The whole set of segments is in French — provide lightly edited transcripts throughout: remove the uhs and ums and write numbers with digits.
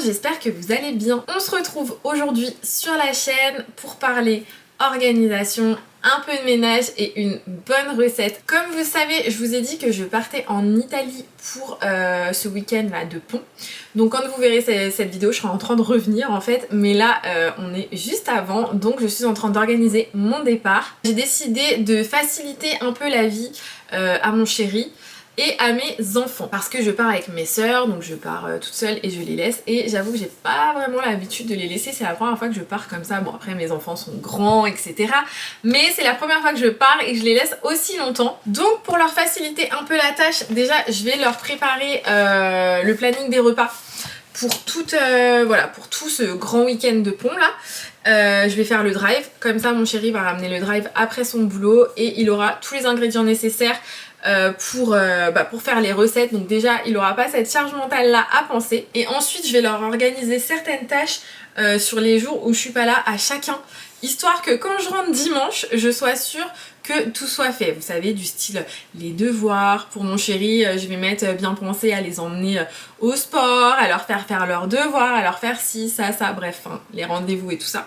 j'espère que vous allez bien. On se retrouve aujourd'hui sur la chaîne pour parler organisation, un peu de ménage et une bonne recette. Comme vous savez, je vous ai dit que je partais en Italie pour ce week-end là de pont. Donc quand vous verrez cette vidéo, je serai en train de revenir en fait. Mais là, on est juste avant, donc je suis en train d'organiser mon départ. J'ai décidé de faciliter un peu la vie à mon chéri et à mes enfants parce que je pars avec mes sœurs, donc je pars toute seule et je les laisse, et j'avoue que j'ai pas vraiment l'habitude de les laisser, c'est la première fois que je pars comme ça. Bon, après mes enfants sont grands etc, mais c'est la première fois que je pars et que je les laisse aussi longtemps. Donc pour leur faciliter un peu la tâche, déjà je vais leur préparer le planning des repas pour voilà, pour tout ce grand week-end de pont là. Je vais faire le drive, comme ça mon chéri va ramener le drive après son boulot et il aura tous les ingrédients nécessaires pour faire les recettes. Donc déjà il aura pas cette charge mentale là à penser, et ensuite je vais leur organiser certaines tâches sur les jours où je suis pas là à chacun, histoire que quand je rentre dimanche je sois sûre que tout soit fait. Vous savez, du style les devoirs. Pour mon chéri, je vais mettre bien pensé à les emmener au sport, à leur faire leurs devoirs, à leur faire ci, ça, bref, hein, les rendez-vous et tout ça.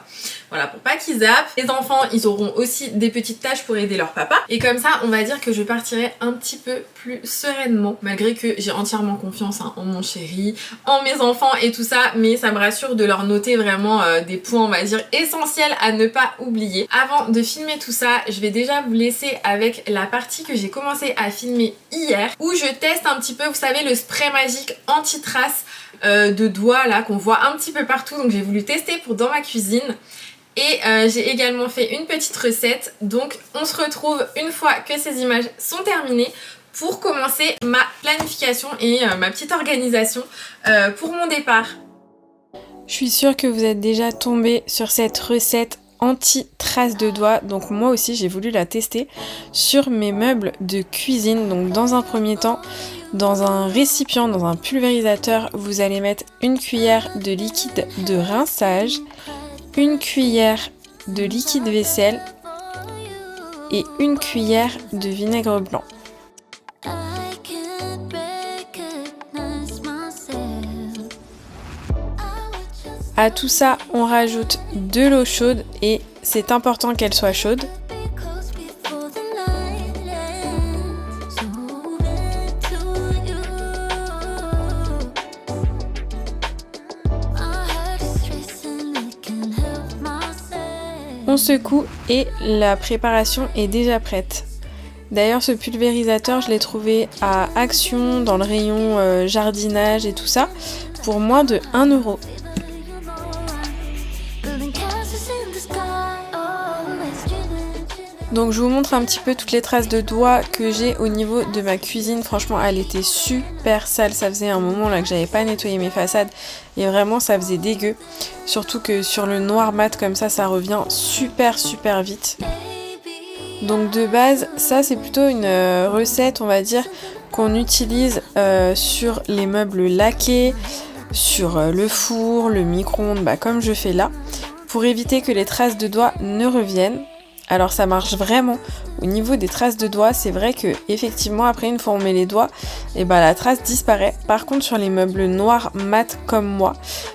Voilà, pour pas qu'ils zappent. Les enfants, ils auront aussi des petites tâches pour aider leur papa. Et comme ça, on va dire que je partirai un petit peu plus sereinement, malgré que j'ai entièrement confiance en mon chéri, en mes enfants et tout ça, mais ça me rassure de leur noter vraiment des points, on va dire, essentiels à ne pas oublier. Avant de filmer tout ça, je vais déjà vous laisser avec la partie que j'ai commencé à filmer hier, où je teste un petit peu, vous savez, le spray magique anti-trace de doigts là qu'on voit un petit peu partout. Donc j'ai voulu tester pour dans ma cuisine, et j'ai également fait une petite recette. Donc on se retrouve une fois que ces images sont terminées pour commencer ma planification et ma petite organisation pour mon départ. Je suis sûre que vous êtes déjà tombé sur cette recette anti-trace de doigts, donc moi aussi j'ai voulu la tester sur mes meubles de cuisine. Donc dans un premier temps, dans un récipient, dans un pulvérisateur, vous allez mettre une cuillère de liquide de rinçage, une cuillère de liquide vaisselle et une cuillère de vinaigre blanc. À tout ça, on rajoute de l'eau chaude, et c'est important qu'elle soit chaude. On secoue et la préparation est déjà prête. D'ailleurs, ce pulvérisateur, je l'ai trouvé à Action dans le rayon jardinage et tout ça pour moins de 1 €. Donc je vous montre un petit peu toutes les traces de doigts que j'ai au niveau de ma cuisine. Franchement, elle était super sale. Ça faisait un moment là que j'avais pas nettoyé mes façades et vraiment ça faisait dégueu. Surtout que sur le noir mat comme ça revient super vite. Donc de base, ça c'est plutôt une recette, on va dire, qu'on utilise sur les meubles laqués, sur le four, le micro-ondes, comme je fais là, pour éviter que les traces de doigts ne reviennent. Alors ça marche vraiment. Au niveau des traces de doigts, c'est vrai que effectivement après une fois on met les doigts, et la trace disparaît. Par contre sur les meubles noirs mat comme moi,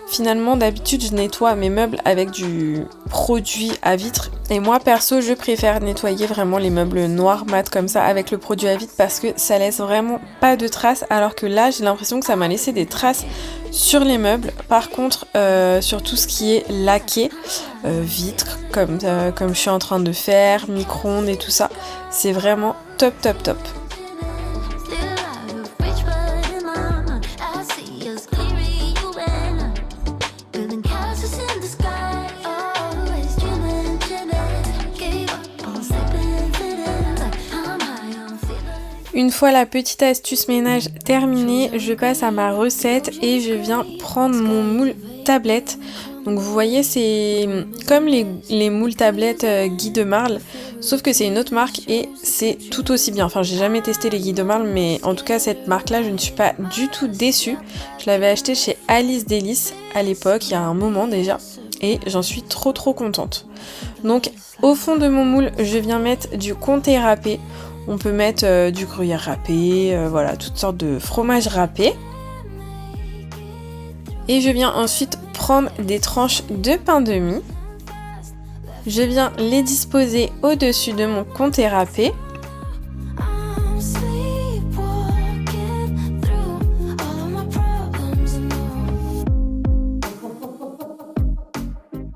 finalement d'habitude je nettoie mes meubles avec du produit à vitre, et moi perso je préfère nettoyer vraiment les meubles noirs mat comme ça avec le produit à vitre parce que ça laisse vraiment pas de traces, alors que là j'ai l'impression que ça m'a laissé des traces sur les meubles. Par contre sur tout ce qui est laqué, vitre comme je suis en train de faire, micro-ondes et tout ça, c'est vraiment top. Une fois la petite astuce ménage terminée, je passe à ma recette et je viens prendre mon moule tablette. Donc vous voyez, c'est comme les moules tablettes Guy de Marle, sauf que c'est une autre marque et c'est tout aussi bien. Enfin, j'ai jamais testé les Guy de Marle, mais en tout cas cette marque-là, je ne suis pas du tout déçue. Je l'avais acheté chez Alice Délices à l'époque, il y a un moment déjà, et j'en suis trop contente. Donc au fond de mon moule, je viens mettre du comté râpé. On peut mettre du gruyère râpé, voilà, toutes sortes de fromages râpés. Et je viens ensuite prendre des tranches de pain de mie. Je viens les disposer au-dessus de mon comté râpé.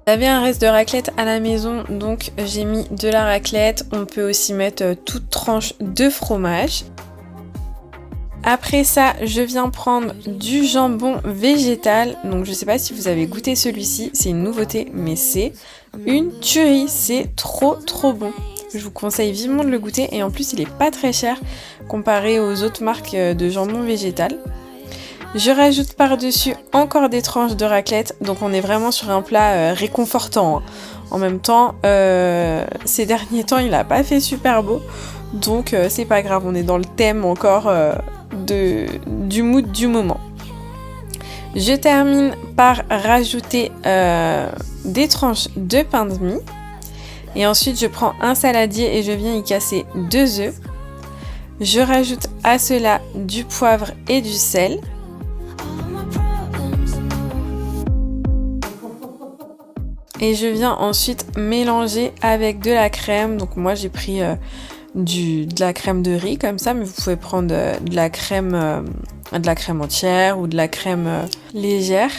J'avais un reste de raclette à la maison, donc j'ai mis de la raclette. On peut aussi mettre toute tranche de fromage. Après ça, je viens prendre du jambon végétal. Donc je sais pas si vous avez goûté celui-ci, c'est une nouveauté, mais c'est une tuerie, c'est trop bon. Je vous conseille vivement de le goûter et en plus il est pas très cher comparé aux autres marques de jambon végétal. Je rajoute par-dessus encore des tranches de raclette, donc on est vraiment sur un plat réconfortant. En même temps, ces derniers temps, il n'a pas fait super beau, donc c'est pas grave, on est dans le thème encore du mood du moment. Je termine par rajouter des tranches de pain de mie, et ensuite je prends un saladier et je viens y casser 2 œufs. Je rajoute à cela du poivre et du sel. Et je viens ensuite mélanger avec de la crème. Donc moi j'ai pris de la crème de riz comme ça, mais vous pouvez prendre de la crème entière ou de la crème légère.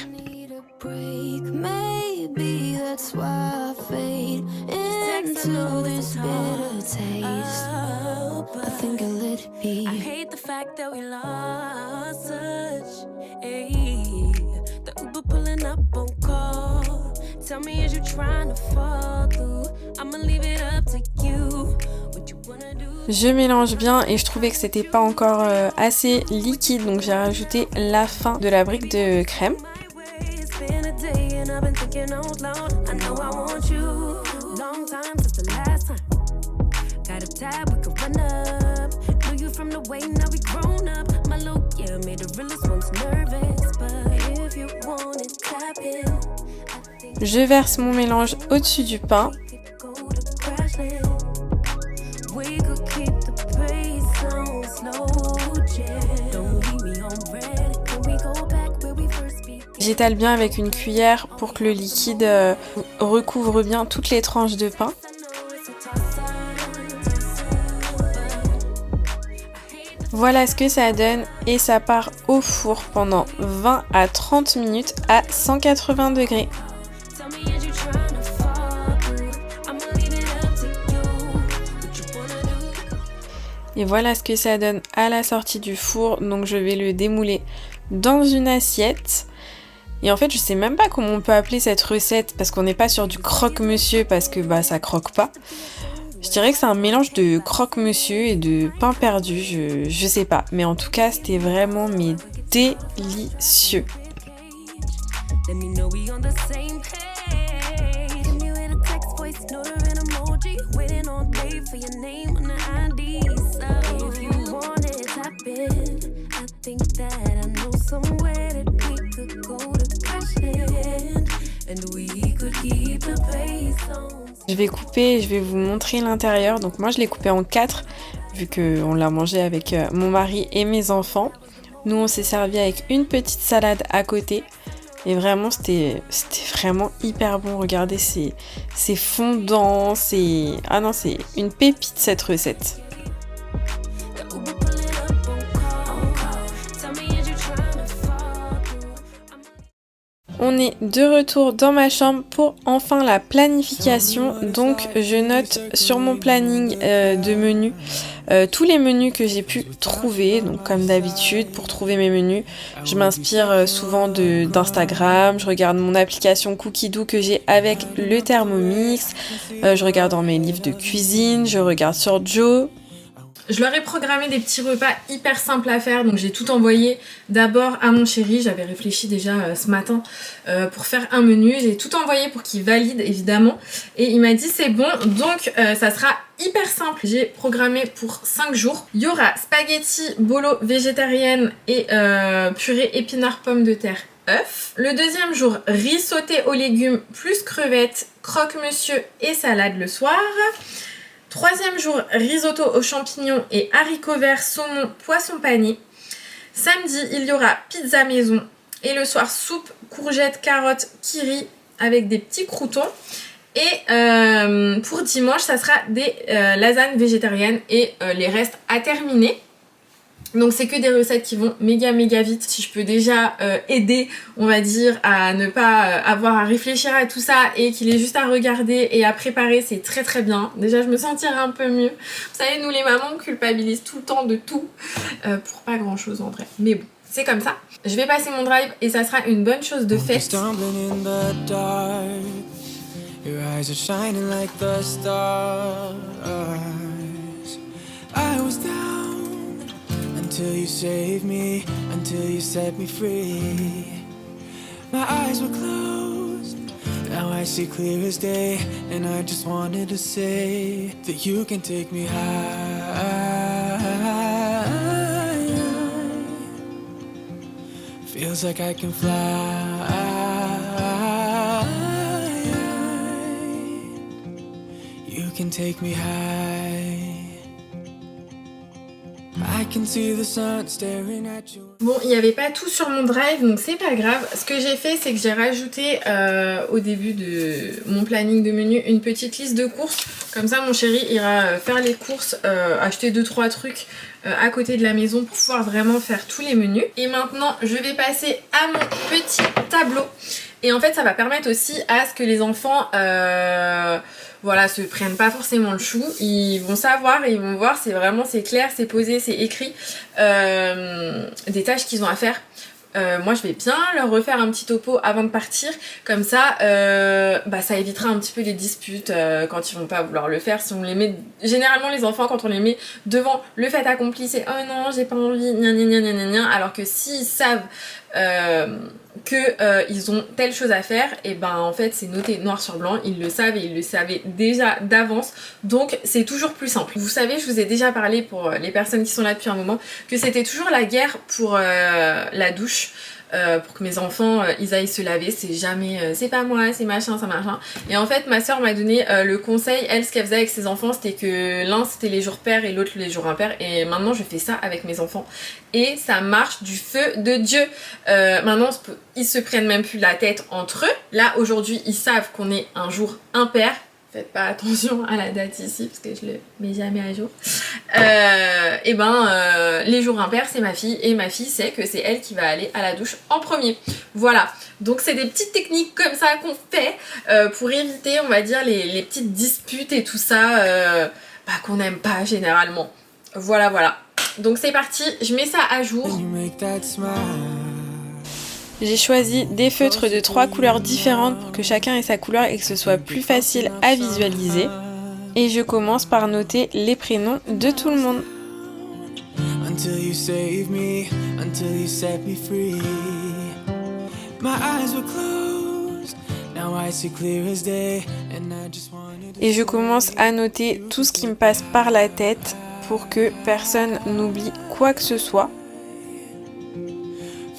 Je mélange bien et je trouvais que c'était pas encore assez liquide, donc j'ai rajouté la fin de la brique de crème. Je verse mon mélange au-dessus du pain. J'étale bien avec une cuillère pour que le liquide recouvre bien toutes les tranches de pain. Voilà ce que ça donne et ça part au four pendant 20 à 30 minutes à 180 degrés. Et voilà ce que ça donne à la sortie du four. Donc je vais le démouler dans une assiette. Et en fait je sais même pas comment on peut appeler cette recette parce qu'on n'est pas sur du croque-monsieur parce que ça croque pas. Je dirais que c'est un mélange de croque-monsieur et de pain perdu, je sais pas. Mais en tout cas c'était vraiment délicieux. Je vais couper et je vais vous montrer l'intérieur. Donc moi je l'ai coupé en 4 vu qu'on l'a mangé avec mon mari et mes enfants. Nous on s'est servi avec une petite salade à côté. Et vraiment c'était vraiment hyper bon. Regardez, c'est fondant, c'est une pépite cette recette. On est de retour dans ma chambre pour enfin la planification. Donc je note sur mon planning de menus tous les menus que j'ai pu trouver. Donc comme d'habitude, pour trouver mes menus, je m'inspire souvent d'Instagram. Je regarde mon application Cookidoo que j'ai avec le Thermomix. Je regarde dans mes livres de cuisine. Je regarde sur Joe. Je leur ai programmé des petits repas hyper simples à faire, donc j'ai tout envoyé d'abord à mon chéri. J'avais réfléchi déjà ce matin pour faire un menu, j'ai tout envoyé pour qu'il valide évidemment et il m'a dit c'est bon, donc ça sera hyper simple. J'ai programmé pour 5 jours. Il y aura spaghetti bolo végétarienne et purée épinards pommes de terre œufs. Le deuxième jour, riz sauté aux légumes plus crevettes, croque-monsieur et salade le soir. Troisième jour, risotto aux champignons et haricots verts, saumon, poisson pané. Samedi, il y aura pizza maison. Et le soir, soupe courgettes, carottes, kiri avec des petits croûtons. Et pour dimanche, ça sera des lasagnes végétariennes et les restes à terminer. Donc c'est que des recettes qui vont méga vite. Si je peux déjà aider, on va dire, à ne pas avoir à réfléchir à tout ça et qu'il est juste à regarder et à préparer, c'est très bien. Déjà je me sentirai un peu mieux. Vous savez, nous les mamans on culpabilise tout le temps de tout pour pas grand chose en vrai. Mais bon, c'est comme ça. Je vais passer mon drive et ça sera une bonne chose de faite. Your eyes are shining like the stars. I was down until you saved me, until you set me free. My eyes were closed, now I see clear as day. And I just wanted to say that you can take me high. Feels like I can fly. You can take me high. I can see the sun staring at you. Bon, il n'y avait pas tout sur mon drive, donc c'est pas grave. Ce que j'ai fait, c'est que j'ai rajouté au début de mon planning de menu une petite liste de courses. Comme ça, mon chéri ira faire les courses, acheter 2-3 trucs à côté de la maison pour pouvoir vraiment faire tous les menus. Et maintenant, je vais passer à mon petit tableau. Et en fait, ça va permettre aussi à ce que les enfants... voilà, se prennent pas forcément le chou, ils vont savoir et ils vont voir, c'est clair, c'est posé, c'est écrit, des tâches qu'ils ont à faire. Moi je vais bien leur refaire un petit topo avant de partir, comme ça ça évitera un petit peu les disputes quand ils vont pas vouloir le faire. Si on les met, généralement les enfants quand on les met devant le fait accompli, c'est oh non j'ai pas envie, gna gna gna gna gna, alors que s'ils savent ils ont telle chose à faire, et ben en fait c'est noté noir sur blanc, ils le savent et ils le savaient déjà d'avance, donc c'est toujours plus simple. Vous savez, je vous ai déjà parlé pour les personnes qui sont là depuis un moment, que c'était toujours la guerre pour la douche. Pour que mes enfants ils aillent se laver, c'est jamais c'est pas moi, c'est machin, ça machin. Et en fait ma soeur m'a donné le conseil, elle ce qu'elle faisait avec ses enfants c'était que l'un c'était les jours pairs et l'autre les jours impairs, et maintenant je fais ça avec mes enfants et ça marche du feu de Dieu. Maintenant ils se prennent même plus la tête entre eux. Là aujourd'hui ils savent qu'on est un jour impair. Faites pas attention à la date ici parce que je le mets jamais à jour. Les jours impairs c'est ma fille, et ma fille sait que c'est elle qui va aller à la douche en premier. Voilà, donc c'est des petites techniques comme ça qu'on fait pour éviter, on va dire, les petites disputes et tout ça qu'on n'aime pas généralement. Voilà. Donc c'est parti, je mets ça à jour. J'ai choisi des feutres de 3 couleurs différentes pour que chacun ait sa couleur et que ce soit plus facile à visualiser. Et je commence par noter les prénoms de tout le monde. Et je commence à noter tout ce qui me passe par la tête pour que personne n'oublie quoi que ce soit.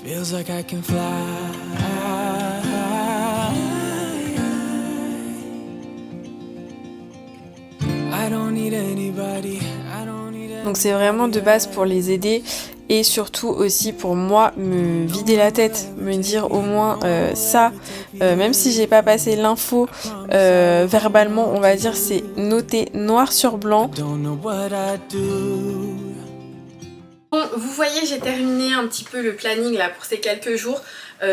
Feels like I can fly. I don't need anybody. Donc c'est vraiment de base pour les aider et surtout aussi pour moi me vider la tête, me dire au moins même si j'ai pas passé l'info verbalement, on va dire c'est noté noir sur blanc. Bon, vous voyez, j'ai terminé un petit peu le planning là pour ces quelques jours.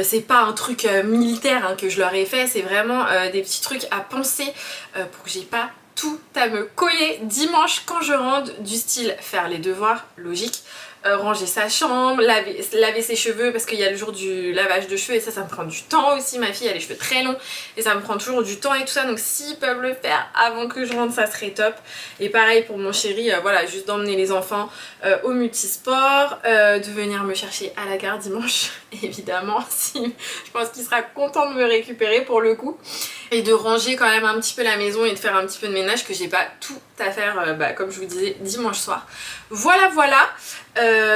C'est pas un truc militaire que je leur ai fait, c'est vraiment des petits trucs à penser pour que j'ai pas tout à me coller dimanche quand je rentre, du style faire les devoirs, logique, ranger sa chambre, laver ses cheveux parce qu'il y a le jour du lavage de cheveux et ça me prend du temps aussi. Ma fille a les cheveux très longs et ça me prend toujours du temps et tout ça, donc s'ils peuvent le faire avant que je rentre ça serait top. Et pareil pour mon chéri, voilà, juste d'emmener les enfants au multisport, de venir me chercher à la gare dimanche évidemment, je pense qu'il sera content de me récupérer pour le coup, et de ranger quand même un petit peu la maison et de faire un petit peu de ménage que j'ai pas tout à faire comme je vous disais dimanche soir. Voilà.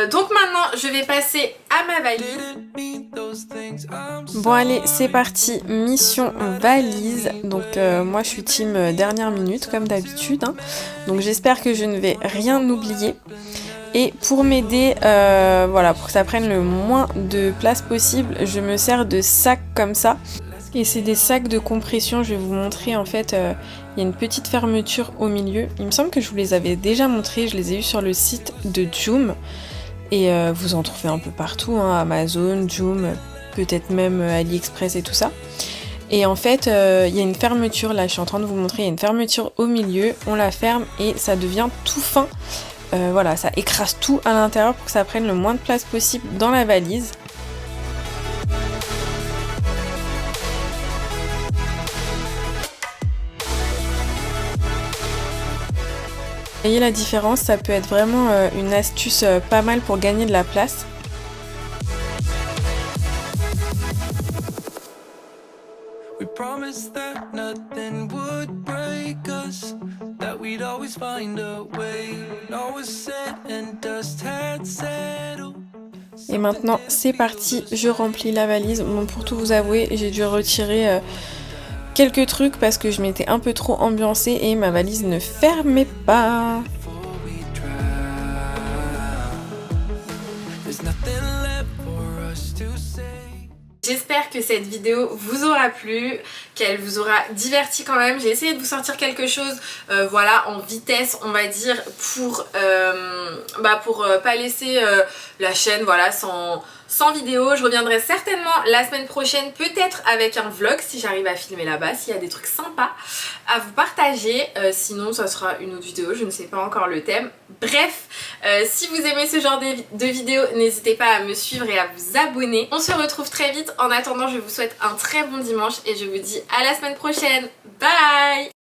Donc maintenant je vais passer à ma valise. Bon allez, c'est parti, mission valise. Donc moi je suis team dernière minute comme d'habitude, hein. Donc j'espère que je ne vais rien oublier. Et pour m'aider, voilà, pour que ça prenne le moins de place possible, je me sers de sacs comme ça. Et c'est des sacs de compression, je vais vous montrer en fait, il y a une petite fermeture au milieu. Il me semble que je vous les avais déjà montrés, je les ai eus sur le site de Joom. Et vous en trouvez un peu partout, hein, Amazon, Joom, peut-être même AliExpress et tout ça. Et en fait, il y a une fermeture, là je suis en train de vous montrer, il y a une fermeture au milieu, on la ferme et ça devient tout fin. Voilà, ça écrase tout à l'intérieur pour que ça prenne le moins de place possible dans la valise. Vous voyez la différence, ça peut être vraiment une astuce pas mal pour gagner de la place. Et maintenant c'est parti, je remplis la valise. Bon, pour tout vous avouer, j'ai dû retirer quelques trucs parce que je m'étais un peu trop ambiancée et ma valise ne fermait pas. J'espère que cette vidéo vous aura plu, qu'elle vous aura diverti quand même. J'ai essayé de vous sortir quelque chose voilà, en vitesse on va dire pour pas laisser la chaîne voilà, sans vidéo. Je reviendrai certainement la semaine prochaine, peut-être avec un vlog si j'arrive à filmer là-bas, s'il y a des trucs sympas à vous partager. Sinon ça sera une autre vidéo, je ne sais pas encore le thème. Bref, si vous aimez ce genre de vidéos, n'hésitez pas à me suivre et à vous abonner. On se retrouve très vite. En attendant, je vous souhaite un très bon dimanche et je vous dis à la semaine prochaine. Bye!